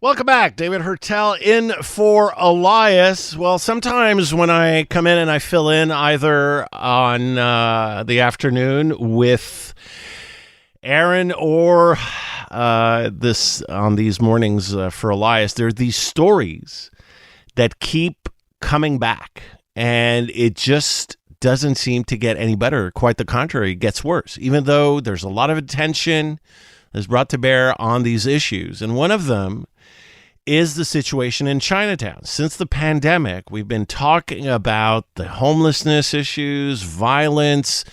Welcome back. David Hertel in for Elias. Well, sometimes when I come in and I fill in either on the afternoon with Aaron or this on these mornings for Elias, there are these stories that keep coming back, and it just doesn't seem to get any better. Quite the contrary, it gets worse, even though there's a lot of attention that's brought to bear on these issues. And one of them is the situation in Chinatown. Since the pandemic, we've been talking about the homelessness issues, violence,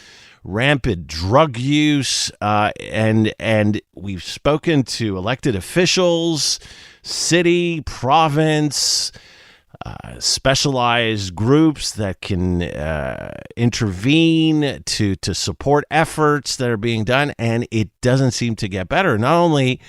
rampant drug use, and we've spoken to elected officials, city, province, specialized groups that can intervene to support efforts that are being done, and it doesn't seem to get better. Not only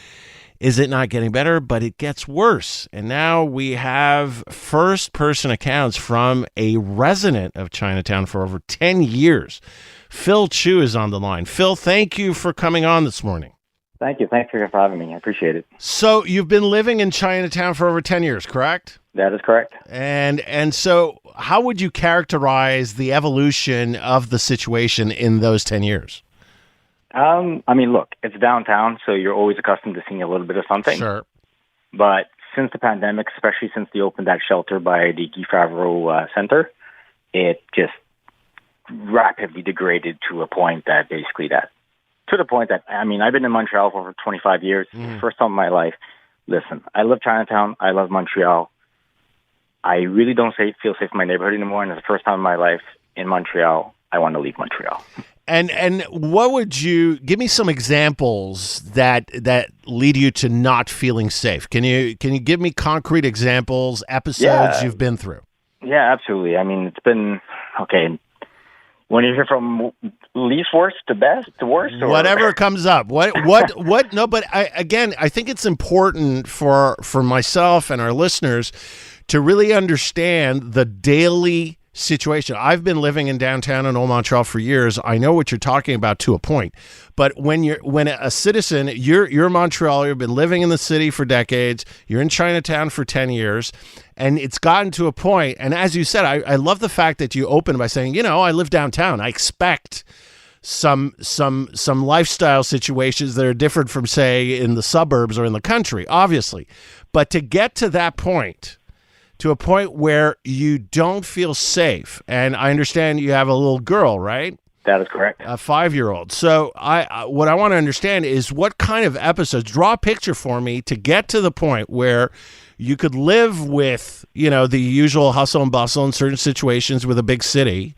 is it not getting better, but it gets worse. And now we have first-person accounts from a resident of Chinatown for over 10 years. Phil Chu is on the line. Phil, thank you for coming on this morning. Thank you. Thanks for having me. I appreciate it. So you've been living in Chinatown for over 10 years, correct? That is correct. And so how would you characterize the evolution of the situation in those 10 years? Look, it's downtown, so you're always accustomed to seeing a little bit of something. Sure. But since the pandemic, especially since they opened that shelter by the Guy Favreau Center, it just rapidly degraded to the point that I've been in Montreal for over 25 years. First time in my life. Listen, I love Chinatown. I love Montreal. I really don't feel safe in my neighborhood anymore, and it's the first time in my life in Montreal, I want to leave Montreal. And what would you give me some examples that lead you to not feeling safe? Can you give me concrete examples, episodes you've been through? Yeah, absolutely. I mean, it's been okay. When you hear from least worst to best to worst, or whatever comes up. What? No, but I think it's important for myself and our listeners to really understand the daily situation. I've been living in downtown in Old Montreal for years. I know what you're talking about to a point. But when a citizen, you're in Montreal, you've been living in the city for decades, you're in Chinatown for 10 years, and it's gotten to a point, and as you said, I love the fact that you opened by saying, I live downtown. I expect some lifestyle situations that are different from, say, in the suburbs or in the country, obviously. But to get to that point, to a point where you don't feel safe. And I understand you have a little girl, right? That is correct. A 5-year-old. So what I want to understand is what kind of episodes, draw a picture for me to get to the point where you could live with, the usual hustle and bustle in certain situations with a big city.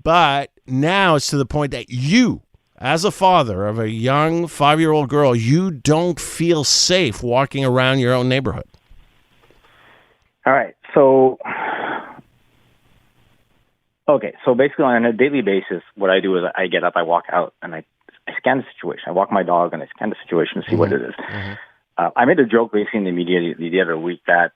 But now it's to the point that you, as a father of a young 5-year-old girl, you don't feel safe walking around your own neighborhood. All right. So basically on a daily basis, what I do is I get up, I walk out, and I scan the situation. I walk my dog, and I scan the situation to see what it is. I made a joke basically in the media the other week that,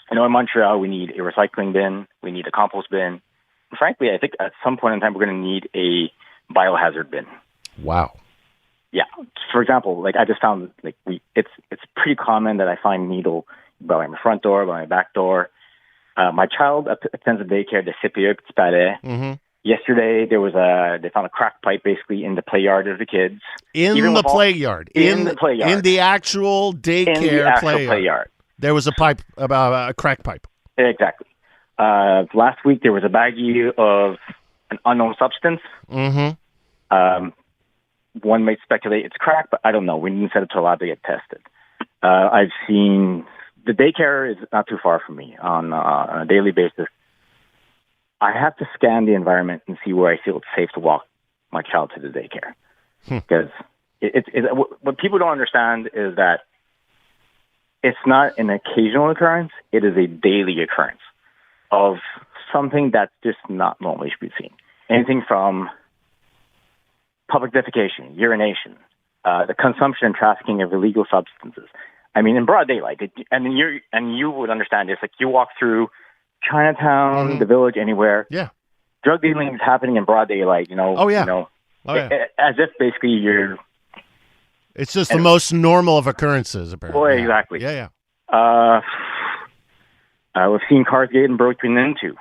in Montreal, we need a recycling bin, we need a compost bin. And frankly, I think at some point in time, we're going to need a biohazard bin. Wow. Yeah. For example, I just found it's pretty common that I find needle by my front door, by my back door. My child attends a daycare, the CPE Petit Palais. Yesterday, they found a crack pipe basically in the play yard of the kids. In the play yard. In the actual daycare play yard. There was a pipe, about a crack pipe. Exactly. Last week, there was a baggie of an unknown substance. One might speculate it's crack, but I don't know. We didn't send it to a lab to get tested. I've seen the daycare is not too far from me on a daily basis. I have to scan the environment and see where I feel it's safe to walk my child to the daycare. Because what people don't understand is that it's not an occasional occurrence. It is a daily occurrence of something that's just not normally should be seen. Anything from public defecation, urination, the consumption and trafficking of illegal substances. I mean, in broad daylight, you would understand this. You walk through Chinatown, the village, anywhere. Yeah, drug dealing is happening in broad daylight. As if basically you're. It's just the most normal of occurrences, apparently. Well, exactly. Yeah. We've seen cars getting broken into.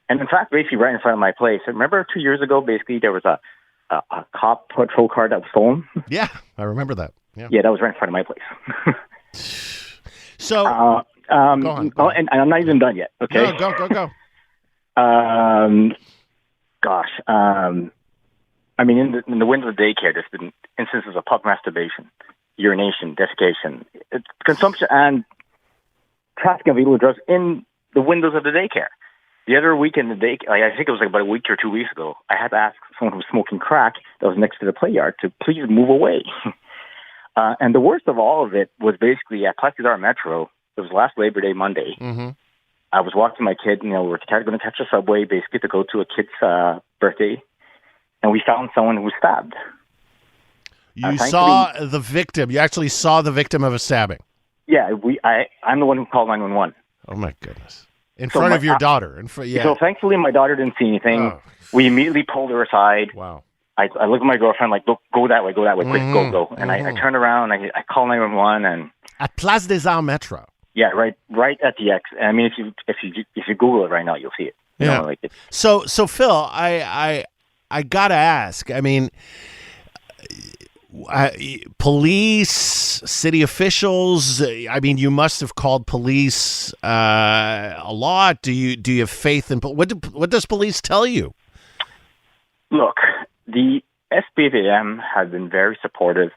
And in fact, basically right in front of my place. Remember 2 years ago, basically there was a cop patrol car that was stolen? Yeah, I remember that. Yeah, yeah, that was right in front of my place. So, go on. And I'm not even done yet, okay? No, go. Gosh. I mean, in the windows of daycare, there's been instances of public masturbation, urination, defecation, consumption, and trafficking of illegal drugs in the windows of the daycare. The other week in the day, I think it was like about a week or 2 weeks ago, I had to ask someone who was smoking crack that was next to the play yard to please move away. And the worst of all of it was basically at Place des Arts Metro. It was last Labor Day Monday. Mm-hmm. I was walking my kid, we were going to catch a subway basically to go to a kid's birthday, and we found someone who was stabbed. You saw the victim. You actually saw the victim of a stabbing. Yeah, I'm the one who called 911. Oh my goodness! In front of your daughter. Yeah. So thankfully, my daughter didn't see anything. Oh. We immediately pulled her aside. Wow. I looked at my girlfriend like, go that way, quick, go. And I turned around, I called 911, and at Place des Arts Metro. Yeah, right at the X. I mean, if you Google it right now, you'll see it. Yeah. So Phil, I gotta ask. I mean, police, city officials. I mean, you must have called police a lot. Do you have faith in what does police tell you? Look, the SPVM has been very supportive,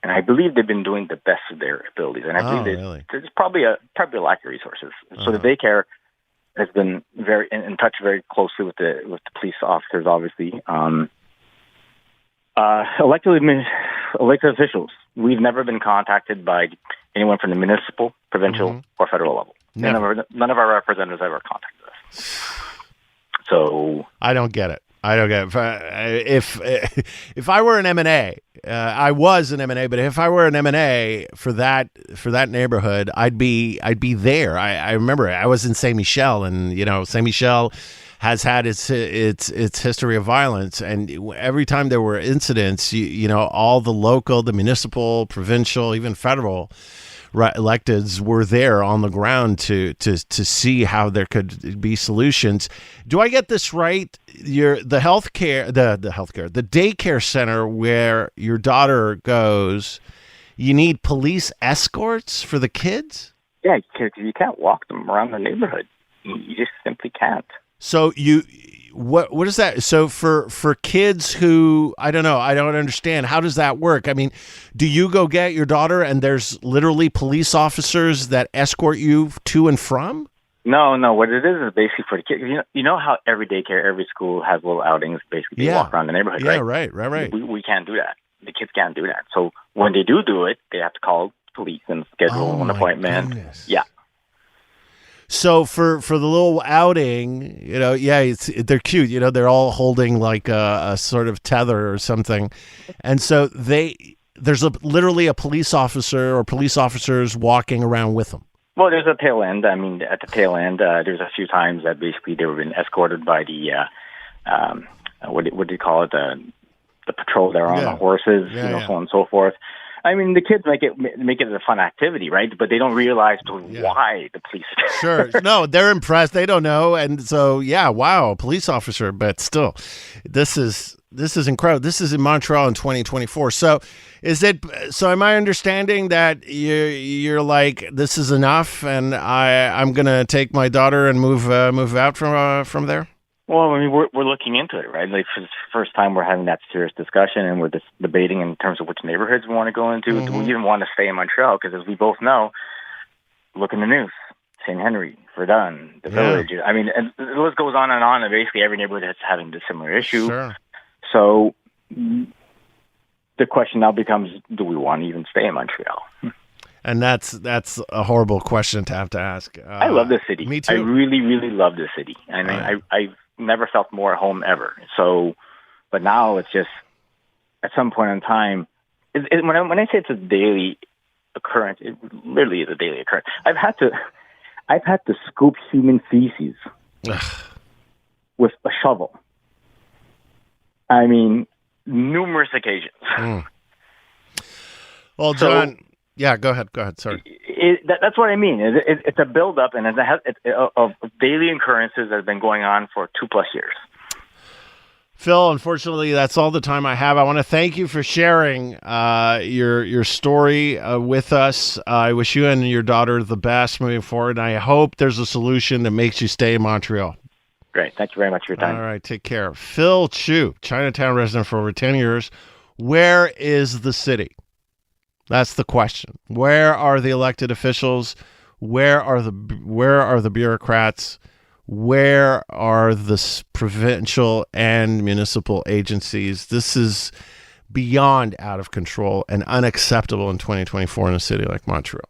and I believe they've been doing the best of their abilities. And I believe there's probably a lack of resources. So the daycare has been very in touch very closely with the police officers, obviously. Elected officials. We've never been contacted by anyone from the municipal, provincial, or federal level. None of our representatives ever contacted us. So I don't get it. If I were an M&A, I was an M&A, but if I were an M&A for that neighborhood, I'd be there. I remember I was in Saint Michel, and Saint Michel has had its history of violence, and every time there were incidents, all the local, the municipal, provincial, even federal electeds were there on the ground to see how there could be solutions. Do I get this right? The daycare center where your daughter goes, you need police escorts for the kids? Yeah, because you can't walk them around the neighborhood. You just simply can't. So what is that? So for kids who, I don't know, I don't understand. How does that work? I mean, do you go get your daughter and there's literally police officers that escort you to and from? No. What it is basically for the kids. You know how every daycare, every school has little outings. Basically, they walk around the neighborhood. Yeah, right. Right. We can't do that. The kids can't do that. So when they do it, they have to call police and schedule an appointment. Goodness. Yeah. So for the little outing, they're cute. They're all holding like a sort of tether or something, and so there's literally a police officer or police officers walking around with them. Well, there's a tail end. I mean, at the tail end, there's a few times that basically they were being escorted by the what do you call it, the patrol that are on the horses, so on and so forth. I mean, the kids make it a fun activity, right? But they don't realize why the police. Sure. No, they're impressed. They don't know. And so, wow, police officer. But still, this is incredible. This is in Montreal in 2024. So am I understanding that you're like, this is enough and I'm going to take my daughter and move out from there? Well, I mean, we're looking into it, right? Like for the first time, we're having that serious discussion, and we're just debating in terms of which neighborhoods we want to go into. Mm-hmm. Do we even want to stay in Montreal? Because as we both know, look in the news: St. Henry, Verdun, the Village. I mean, and the list goes on, and basically every neighborhood is having a similar issue. Sure. So the question now becomes: do we want to even stay in Montreal? And that's a horrible question to have to ask. I love this city. Me too. I really, really love this city. I mean, I've never felt more at home ever. So, but now it's just at some point in time. When I say it's a daily occurrence, it literally is a daily occurrence. I've had to scoop human feces with a shovel. I mean, numerous occasions. Well, John. Yeah, go ahead. Sorry. That's what I mean. It's a buildup, and of daily occurrences that have been going on for 2+ years. Phil, unfortunately, that's all the time I have. I want to thank you for sharing your story with us. I wish you and your daughter the best moving forward. And I hope there's a solution that makes you stay in Montreal. Great. Thank you very much for your time. All right. Take care. Phil Chu, Chinatown resident for over 10 years. Where is the city? That's the question. Where are the elected officials? Where are the bureaucrats? Where are the provincial and municipal agencies? This is beyond out of control and unacceptable in 2024 in a city like Montreal.